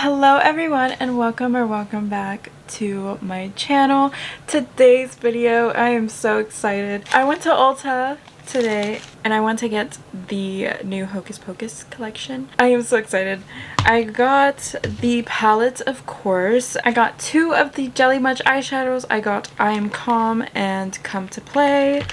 Hello everyone and welcome back to my channel. Today's video, I am so excited. I went to Ulta today and I went to get the new Hocus Pocus collection. I am so excited. I got the palette, of course. I got two of the Jelly Much eyeshadows. I got I Am Calm and Come to Play.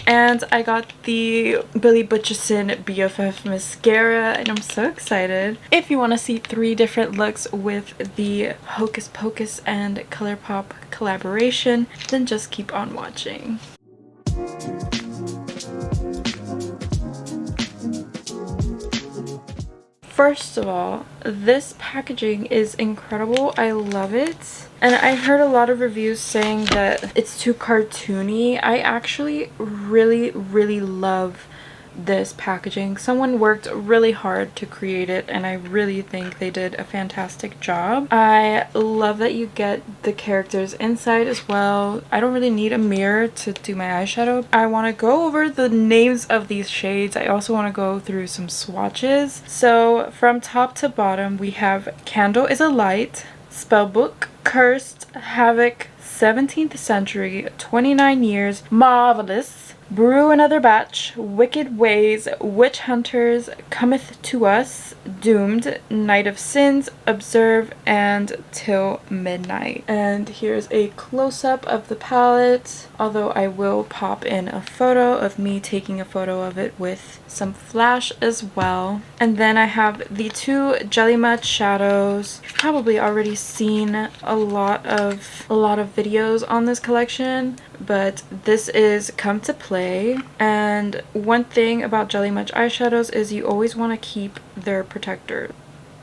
And I got the BFF Butcherson BFF Mascara, and I'm so excited. If you want to see 3 different looks with the Hocus Pocus and Colourpop collaboration, then just keep on watching. First of all, this packaging is incredible. I love it. And I heard a lot of reviews saying that it's too cartoony. I actually really love this packaging. Someone worked really hard to create it and I really think they did a fantastic job. I love that you get the characters inside as well. I don't really need a mirror to do my eyeshadow. I want to go over the names of these shades. I also want to go through some swatches. So from top to bottom we have Candle is a Light, Spellbook, Cursed, Havoc, 17th Century, 29 Years, Marvelous, Brew Another Batch, Wicked Ways, Witch Hunters, Cometh to Us, Doomed, Night of Sins, Observe, and Till Midnight. And here's a close-up of the palette, although I will pop in a photo of me taking a photo of it with some flash as well. And then I have the 2 Jelly Much shadows. You've probably already seen a lot of videos on this collection, but this is Come to Play. And one thing about Jelly Much eyeshadows is you always want to keep their protector.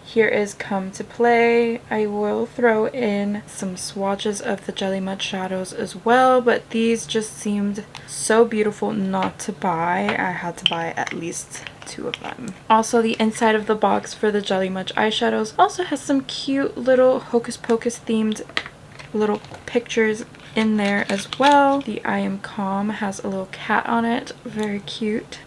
Here is Come to Play. I will throw in some swatches of the Jelly Much shadows as well, but these just seemed so beautiful not to buy. I had to buy at least 2 of them. Also, the inside of the box for the Jelly Much eyeshadows also has some cute little Hocus Pocus themed little pictures in there as well. The I Am Calm has a little cat on it, very cute.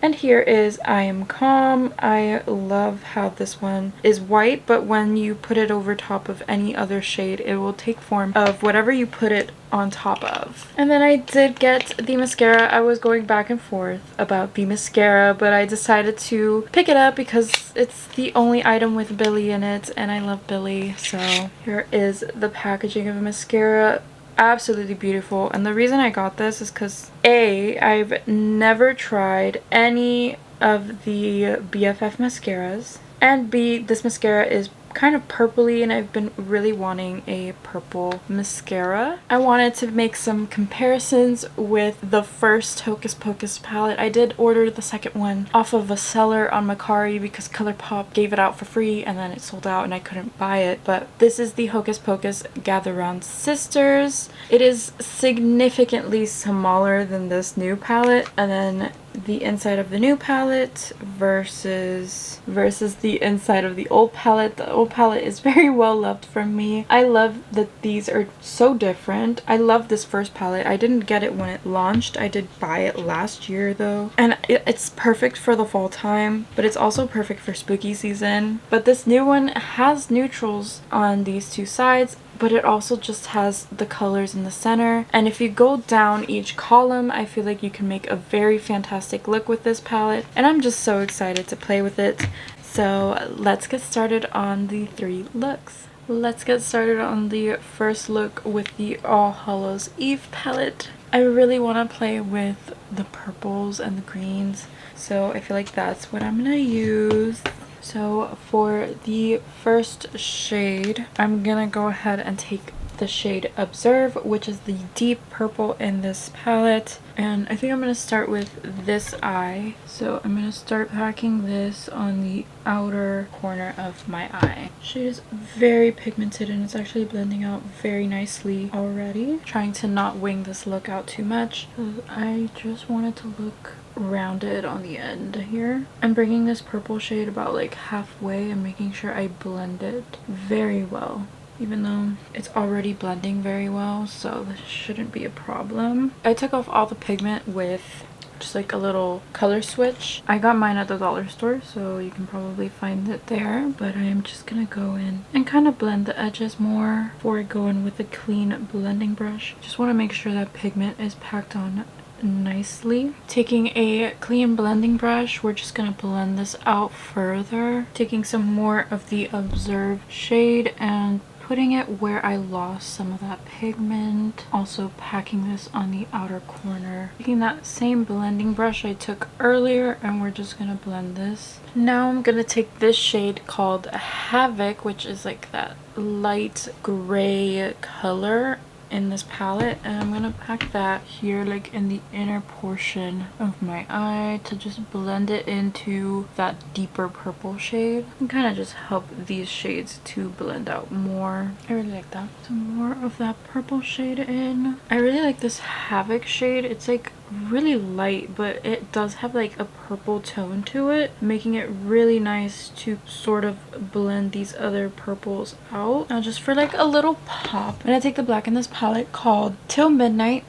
And here is I Am Calm. I love how this one is white, but when you put it over top of any other shade, it will take form of whatever you put it on top of. And then I did get the mascara. I was going back and forth about the mascara, but I decided to pick it up because it's the only item with Billy in it, and I love Billy. So here is the packaging of the mascara. Absolutely beautiful, and the reason I got this is because A, I've never tried any of the BFF mascaras, and B, this mascara is kind of purpley and I've been really wanting a purple mascara. I wanted to make some comparisons with the first Hocus Pocus palette. I did order the second one off of a seller on Mercari because Colourpop gave it out for free and then it sold out and I couldn't buy it. But this is the Hocus Pocus Gather Round Sisters. It is significantly smaller than this new palette, and then the inside of the new palette versus the inside of the old palette. The old palette is very well loved from me. I love that these are so different. I love this first palette. I didn't get it when it launched. I did buy it last year though. And it's perfect for the fall time, but it's also perfect for spooky season. But this new one has neutrals on these 2 sides, but it also just has the colors in the center. And if you go down each column, I feel like you can make a very fantastic look with this palette. And I'm just so excited to play with it. So let's get started on the 3 looks. Let's get started on the first look with the All Hallows Eve palette. I really want to play with the purples and the greens, so I feel like that's what I'm gonna use. So for the first shade, I'm gonna go ahead and take the shade Observe, which is the deep purple in this palette. And I think I'm going to start with this eye. So I'm going to start packing this on the outer corner of my eye. Shade is very pigmented and it's actually blending out very nicely already. Trying to not wing this look out too much. I just want it to look rounded on the end here. I'm bringing this purple shade about like halfway and making sure I blend it very well, even though it's already blending very well, so this shouldn't be a problem. I took off all the pigment with just like a little color switch. I got mine at the dollar store, so you can probably find it there. But I am just gonna go in and kind of blend the edges more before I go in with a clean blending brush. Just want to make sure that pigment is packed on nicely. Taking a clean blending brush, we're just gonna blend this out further, taking some more of the Observe shade and putting it where I lost some of that pigment. Also packing this on the outer corner. Taking that same blending brush I took earlier, and we're just gonna blend this. Now I'm gonna take this shade called Havoc, which is like that light gray color in this palette, and I'm gonna pack that here like in the inner portion of my eye to just blend it into that deeper purple shade and kind of just help these shades to blend out more. I really like that. Some more of that purple shade in. I really like this Havoc shade. It's like really light, but it does have like a purple tone to it, making it really nice to sort of blend these other purples out. Now just for like a little pop, I'm gonna take the black in this palette called Till Midnight,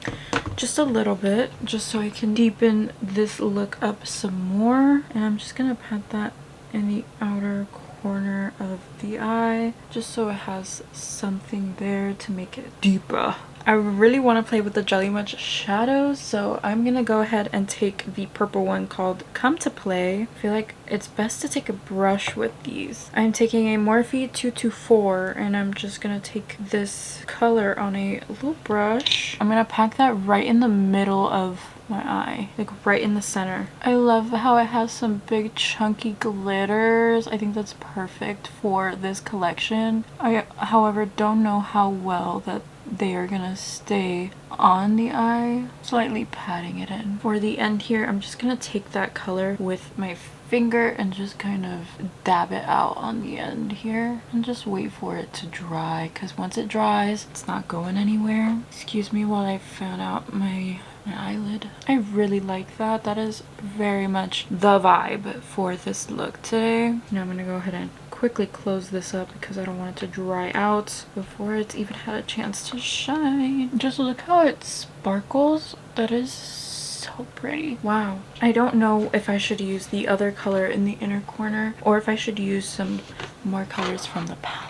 just a little bit, just so I can deepen this look up some more. And I'm just gonna pat that in the outer corner of the eye, just so it has something there to make it deeper. I really want to play with the Jelly Much shadows, so I'm gonna go ahead and take the purple one called Come to Play. I feel like it's best to take a brush with these. I'm taking a Morphe 224, and I'm just gonna take this color on a little brush. I'm gonna pack that right in the middle of my eye, like right in the center. I love how it has some big chunky glitters. I think that's perfect for this collection. I, however, don't know how well that they are gonna stay on the eye. Slightly patting it in. For the end here, I'm just gonna take that color with my finger and just kind of dab it out on the end here and just wait for it to dry, because once it dries, it's not going anywhere. Excuse me while I fan out my eyelid. I really like that. That is very much the vibe for this look today. Now I'm gonna go ahead and quickly close this up because I don't want it to dry out before it's even had a chance to shine. Just look how it sparkles. That is so pretty. Wow. I don't know if I should use the other color in the inner corner or if I should use some more colors from the palette.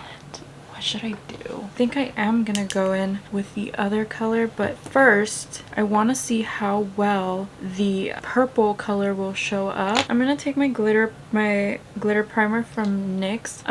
What should I do? I think I am gonna go in with the other color, but first I want to see how well the purple color will show up. I'm gonna take my glitter primer from NYX.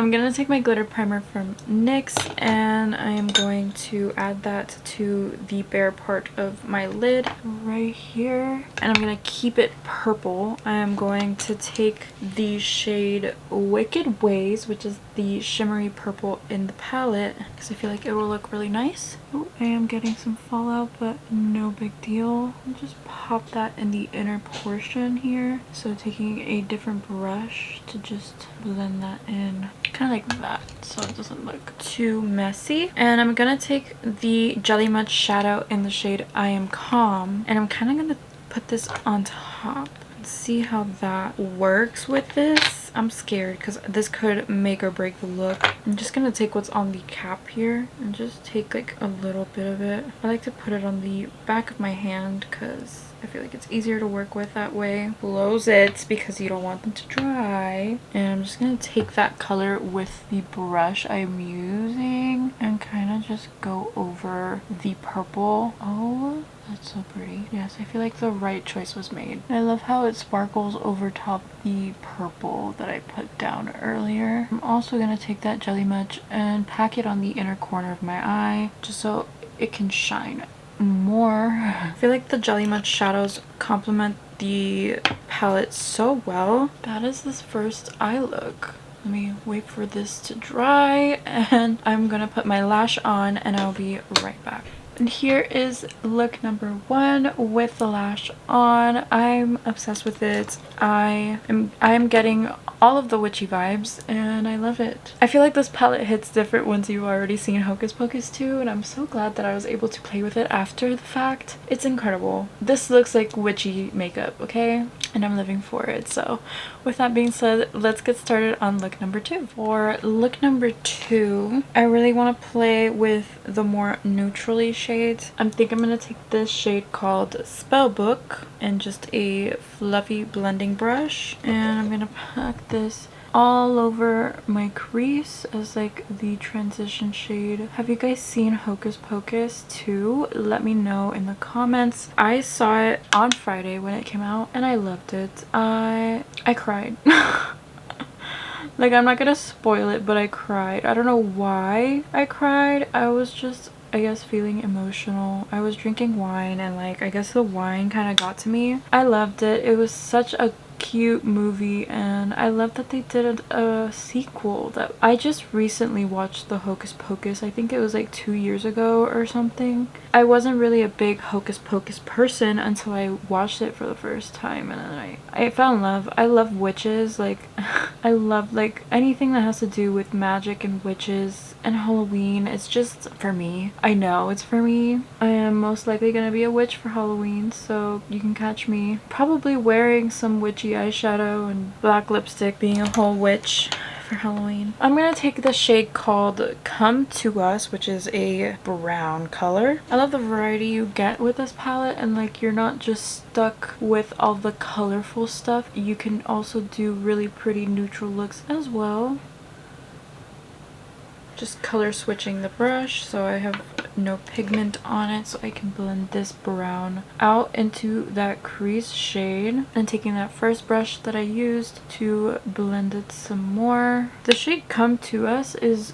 And I am going to add that to the bare part of my lid right here, and I'm gonna keep it purple. I am going to take the shade Wicked Ways, which is the shimmery purple in the palette, because I feel like it will look really nice. Oh, I am getting some fallout, but no big deal. I'll just pop that in the inner portion here. So taking a different brush to just blend that in, kind of like that, so it doesn't look too messy. And I'm gonna take the Jelly Much shadow in the shade I Am Calm, and I'm kind of gonna put this on top and see how that works with this. I'm scared because this could make or break the look. I'm just gonna take what's on the cap here and just take like a little bit of it. I like to put it on the back of my hand because I feel like it's easier to work with that way. Close it because you don't want them to dry. And I'm just gonna take that color with the brush I'm using and kind of just go over the purple. Oh, that's so pretty. Yes, I feel like the right choice was made. I love how it sparkles over top the purple that I put down earlier. I'm also gonna take that Jelly Much and pack it on the inner corner of my eye just so it can shine more. I feel like the Jelly Much shadows complement the palette so well. That is this first eye look. Let me wait for this to dry, and I'm gonna put my lash on and I'll be right back. And here is look number 1 with the lash on. I'm obsessed with it. I am getting all of the witchy vibes and I love it. I feel like this palette hits different once you've already seen Hocus Pocus 2, and I'm so glad that I was able to play with it after the fact. It's incredible. This looks like witchy makeup, okay? and I'm living for it. So with that being said, let's get started on look number 2. For look number 2, I really want to play with the more neutrally shades. I think I'm going to take this shade called Spellbook and just a fluffy blending brush, and I'm going to pack this all over my crease as like the transition shade. Have you guys seen Hocus Pocus 2? Let me know in the comments. I saw it on Friday when it came out and I loved it. I cried. Like, I'm not gonna spoil it, but I cried. I don't know why I cried. I was just, I guess, feeling emotional. I was drinking wine and like, I guess the wine kind of got to me. I loved it. It was such a cute movie, and I love that they did a sequel. That I just recently watched the Hocus Pocus. I think it was like 2 years ago or something. I wasn't really a big Hocus Pocus person until I watched it for the first time, and then I fell in love. I love witches. Like I love like anything that has to do with magic and witches and Halloween. It's just for me. I know it's for me. I am most likely gonna be a witch for Halloween, so you can catch me probably wearing some witchy eyeshadow and black lipstick, being a whole witch for Halloween. I'm gonna take the shade called Come To Us, which is a brown color. I love the variety you get with this palette, and like you're not just stuck with all the colorful stuff. You can also do really pretty neutral looks as well. Just color switching the brush so I have no pigment on it, so I can blend this brown out into that crease shade, and taking that first brush that I used to blend it some more. The shade Come To Us is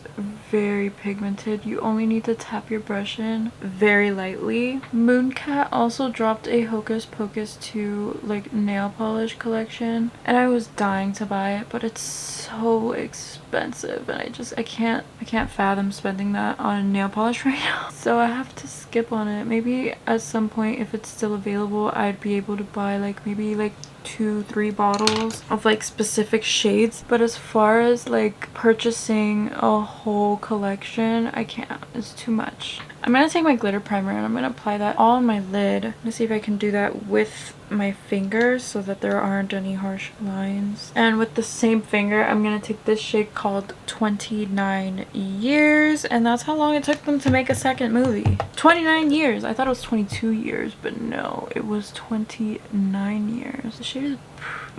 very pigmented. You only need to tap your brush in very lightly. Mooncat also dropped a Hocus Pocus 2 like nail polish collection, and I was dying to buy it, but it's so expensive and I can't fathom spending that on a nail polish right now. So I have to skip on it. Maybe at some point, if it's still available, I'd be able to buy like maybe like 2-3 bottles of like specific shades, but as far as like purchasing a whole collection, I can't. It's too much. I'm gonna take my glitter primer and I'm gonna apply that all on my lid. I'm gonna see if I can do that with my fingers so that there aren't any harsh lines. And with the same finger, I'm gonna take this shade called 29 Years, and that's how long it took them to make a second movie. 29 years. I thought it was 22 years, but no, it was 29 years. The shade is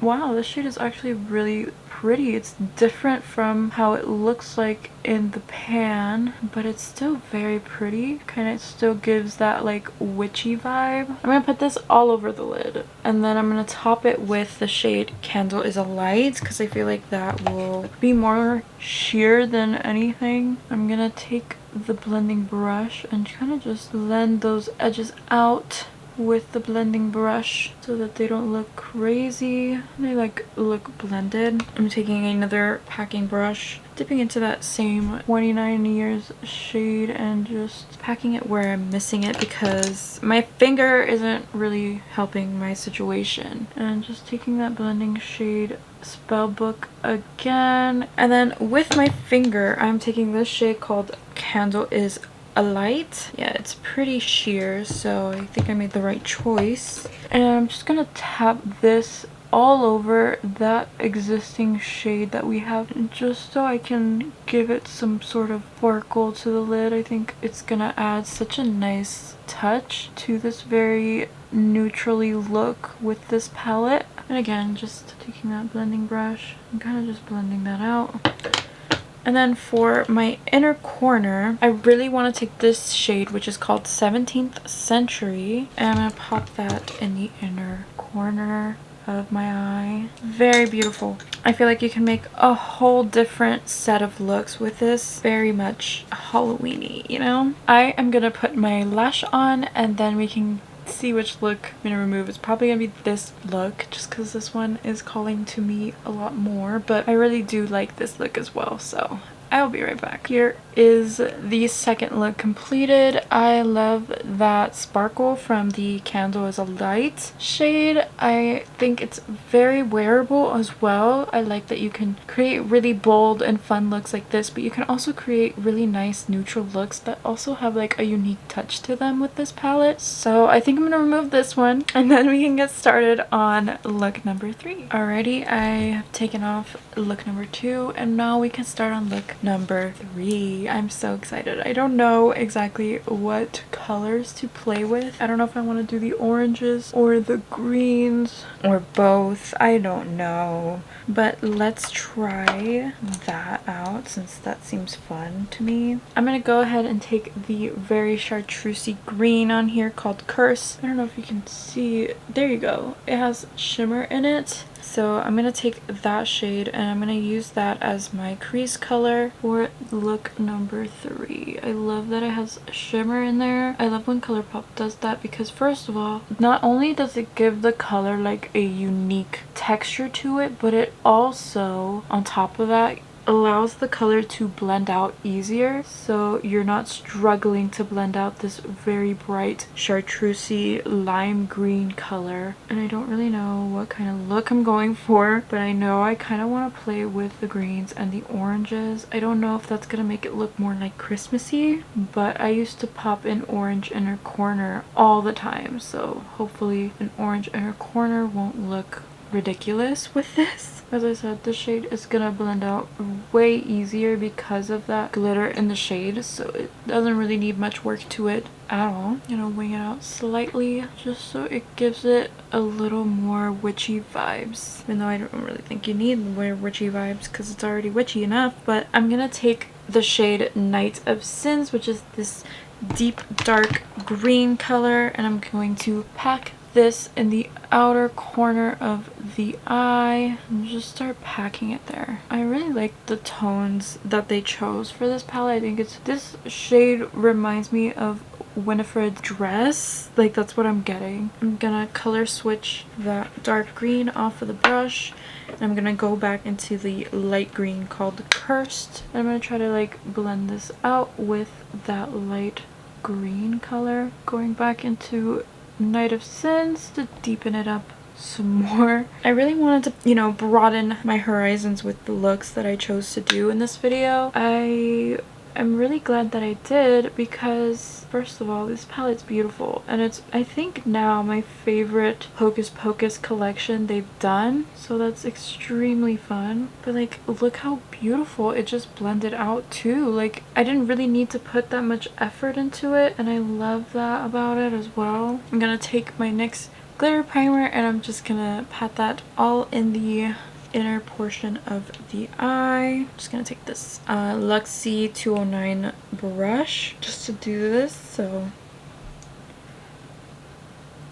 wow, this shade is actually really pretty. It's different from how it looks like in the pan, but it's still very pretty. Kind of still gives that like witchy vibe. I'm gonna put this all over the lid, and then I'm gonna top it with the shade Candle Is a Light, because I feel like that will be more sheer than anything. I'm gonna take the blending brush and kind of just blend those edges out with the blending brush so that they don't look crazy. They like look blended. I'm taking another packing brush, dipping into that same 29 Years shade and just packing it where I'm missing it because my finger isn't really helping my situation. And just taking that blending shade Spellbook again, and then with my finger I'm taking this shade called Candle Is a Light. Yeah, it's pretty sheer, so I think I made the right choice. And I'm just gonna tap this all over that existing shade that we have, just so I can give it some sort of sparkle to the lid. I think it's gonna add such a nice touch to this very neutrally look with this palette. And again, just taking that blending brush and kind of just blending that out. And then for my inner corner, I really want to take this shade, which is called 17th Century, and I'm going to pop that in the inner corner of my eye. Very beautiful. I feel like you can make a whole different set of looks with this. Very much Halloween-y, you know? I am going to put my lash on, and then we can see which look I'm gonna remove. It's probably gonna be this look just because this one is calling to me a lot more, but I really do like this look as well, so I'll be right back. Here is the second look completed. I love that sparkle from the Candle is a Light shade. I think it's very wearable as well. I like that you can create really bold and fun looks like this, but you can also create really nice neutral looks that also have like a unique touch to them with this palette. So I think I'm gonna remove this one and then we can get started on look number 3. Alrighty, I have taken off look number 2 and now we can start on look number 3. I'm so excited. I don't know exactly what colors to play with. I don't know if I want to do the oranges or the greens or both. I don't know. But let's try that out since that seems fun to me. I'm going to go ahead and take the very chartreusey green on here called Curse. I don't know if you can see. There you go. It has shimmer in it. So I'm going to take that shade and I'm going to use that as my crease color for look number 3. I love that it has shimmer in there. I love when Colourpop does that because first of all, not only does it give the color like a unique texture to it, but it also, on top of that, allows the color to blend out easier, so you're not struggling to blend out this very bright chartreusey lime green color. And I don't really know what kind of look I'm going for, but I know I kind of want to play with the greens and the oranges. I don't know if that's gonna make it look more like Christmassy, but I used to pop an orange inner corner all the time, so hopefully an orange inner corner won't look ridiculous with this. As I said, the shade is gonna blend out way easier because of that glitter in the shade, so it doesn't really need much work to it at all. You know, wing it out slightly just so it gives it a little more witchy vibes, even though I don't really think you need more witchy vibes because it's already witchy enough. But I'm gonna take the shade Night of Sins, which is this deep dark green color, and I'm going to pack this in the outer corner of the eye and just start packing it there. I really like the tones that they chose for this palette. I think this shade reminds me of Winifred's dress. Like, that's what I'm getting. I'm gonna color switch that dark green off of the brush and I'm gonna go back into the light green called Cursed. And I'm gonna try to like blend this out with that light green color, going back into Night of Sins to deepen it up some more. I really wanted to, you know, broaden my horizons with the looks that I chose to do in this video. I'm really glad that I did because first of all, this palette's beautiful and it's, I think now, my favorite Hocus Pocus collection they've done, so that's extremely fun. But like, look how beautiful it just blended out too. Like, I didn't really need to put that much effort into it and I love that about it as well. I'm gonna take my NYX glitter primer and I'm just gonna pat that all in the inner portion of the eye. I'm just gonna take this Luxie 209 brush just to do this. So,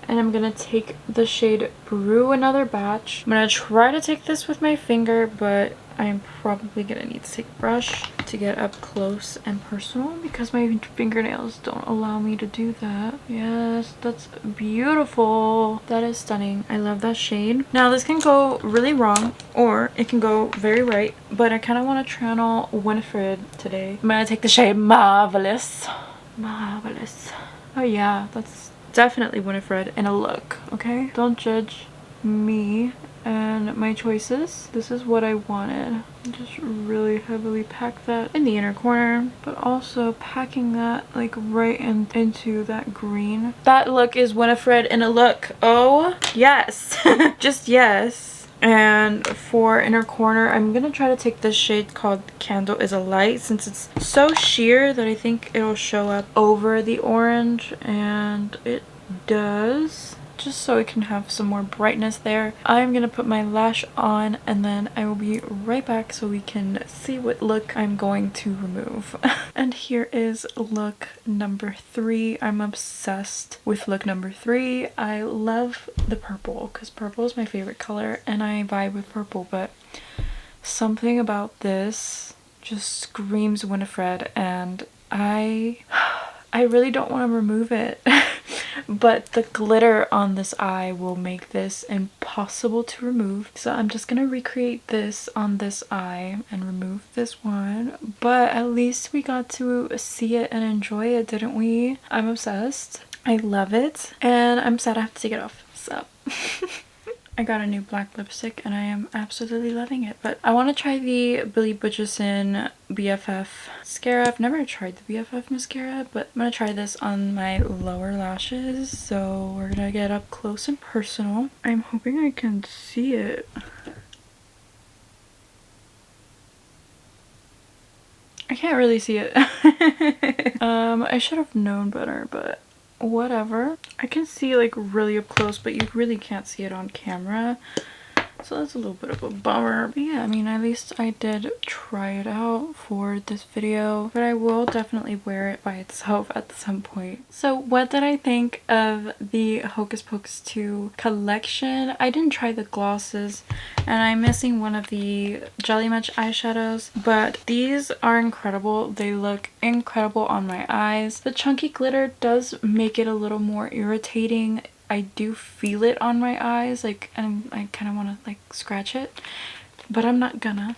and I'm gonna take the shade Brew Another Batch. I'm gonna try to take this with my finger, but I'm probably gonna need to take a brush to get up close and personal because my fingernails don't allow me to do that. Yes, that's beautiful. That is stunning. I love that shade. Now this can go really wrong or it can go very right, but I kind of want to channel Winifred today. I'm gonna take the shade Marvelous. Marvelous. Oh yeah, that's definitely Winifred in a look, okay? Don't judge me and my choices. This is what I wanted. Just really heavily pack that in the inner corner, but also packing that like right into that green. That look is Winifred in a look. Oh yes. Just yes. And for inner corner, I'm gonna try to take this shade called Candle is a Light since it's so sheer that I think it'll show up over the orange, and it does, just so it can have some more brightness there. I'm gonna put my lash on and then I will be right back so we can see what look I'm going to remove. And here is look number 3. I'm obsessed with look number 3. I love the purple because purple is my favorite color and I vibe with purple, but something about this just screams Winifred and I really don't want to remove it. but the glitter on this eye will make this impossible to remove. So I'm just gonna recreate this on this eye and remove this one, but at least we got to see it and enjoy it, didn't we? I'm obsessed. I love it, and I'm sad I have to take it off, so I got a new black lipstick and I am absolutely loving it. But I want to try the BFF Butcherson mascara. I've never tried the BFF mascara, but I'm going to try this on my lower lashes. So we're going to get up close and personal. I'm hoping I can see it. I can't really see it. I should have known better, but whatever. I can see like really up close, but you really can't see it on camera, so that's a little bit of a bummer. But yeah, I mean, at least I did try it out for this video, but I will definitely wear it by itself at some point. So what did I think of the Hocus Pocus 2 collection? I didn't try the glosses, and I'm missing one of the Jelly Much eyeshadows, but these are incredible. They look incredible on my eyes. The chunky glitter does make it a little more irritating. I do feel it on my eyes, like, and I kind of want to like scratch it, but I'm not gonna.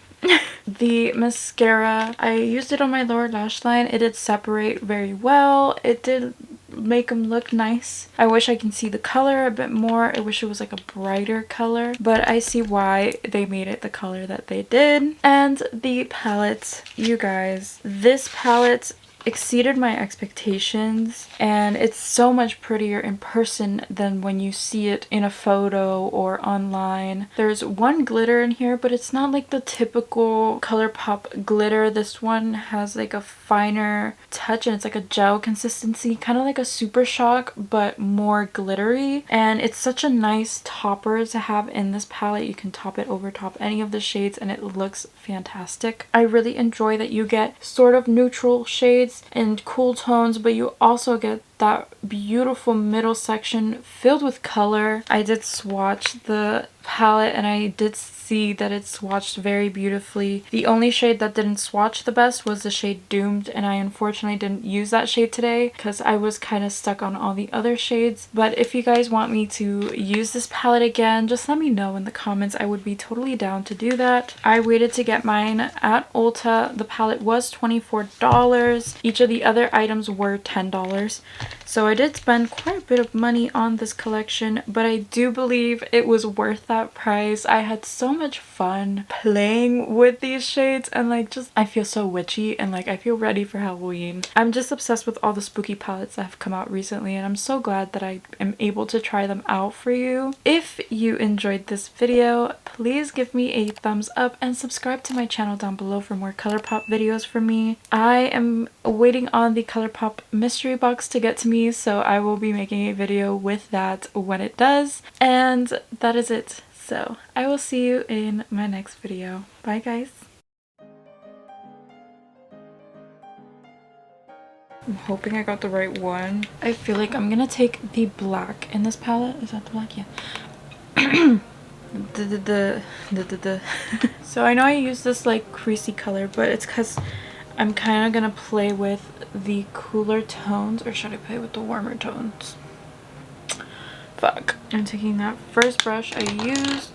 The mascara, I used it on my lower lash line. It did separate very well. It did make them look nice. I wish I can see the color a bit more. I wish it was like a brighter color, but I see why they made it the color that they did. And the palette, you guys, this palette exceeded my expectations, and it's so much prettier in person than when you see it in a photo or online. There's one glitter in here, but it's not like the typical Colourpop glitter. This one has like a finer touch and it's like a gel consistency, kind of like a Super Shock but more glittery, and it's such a nice topper to have in this palette. You can top it over top any of the shades and it looks fantastic. I really enjoy that you get sort of neutral shades and cool tones, but you also get that beautiful middle section filled with color. I did swatch the palette and I did see that it swatched very beautifully. The only shade that didn't swatch the best was the shade Doomed, and I unfortunately didn't use that shade today because I was kind of stuck on all the other shades. But if you guys want me to use this palette again, just let me know in the comments. I would be totally down to do that. I waited to get mine at Ulta. The palette was $24. Each of the other items were $10. So I did spend quite a bit of money on this collection, but I do believe it was worth that price. I had so much fun playing with these shades, and like, just I feel so witchy and like I feel ready for Halloween. I'm just obsessed with all the spooky palettes that have come out recently, and I'm so glad that I am able to try them out for you. If you enjoyed this video, please give me a thumbs up and subscribe to my channel down below for more Colourpop videos from me. I am waiting on the Colourpop mystery box to get to me, so I will be making a video with that when it does. And that is it. So I will see you in my next video. Bye guys. I'm hoping I got the right one. I feel like I'm gonna take the black in this palette. Is that the black? Yeah. So I know I use this like creasy color, but it's because I'm kind of gonna play with the cooler tones, or should I play with the warmer tones? Fuck. I'm taking that first brush I used.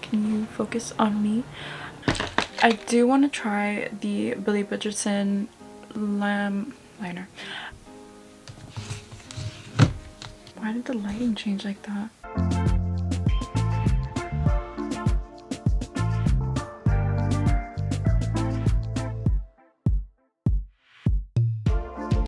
Can you focus on me? I do want to try the BFF Butcherson liner. Why did the lighting change like that?